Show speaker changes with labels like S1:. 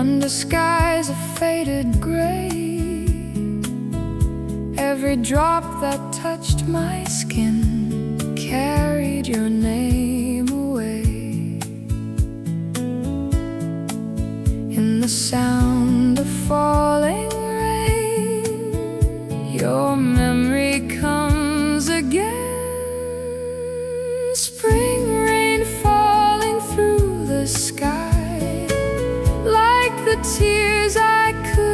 S1: under skies of faded gray. Every drop that touched my skin carried your name away. In the sound of falling rain, your memory comes again. Spring rain falling through the sky, like the tears I could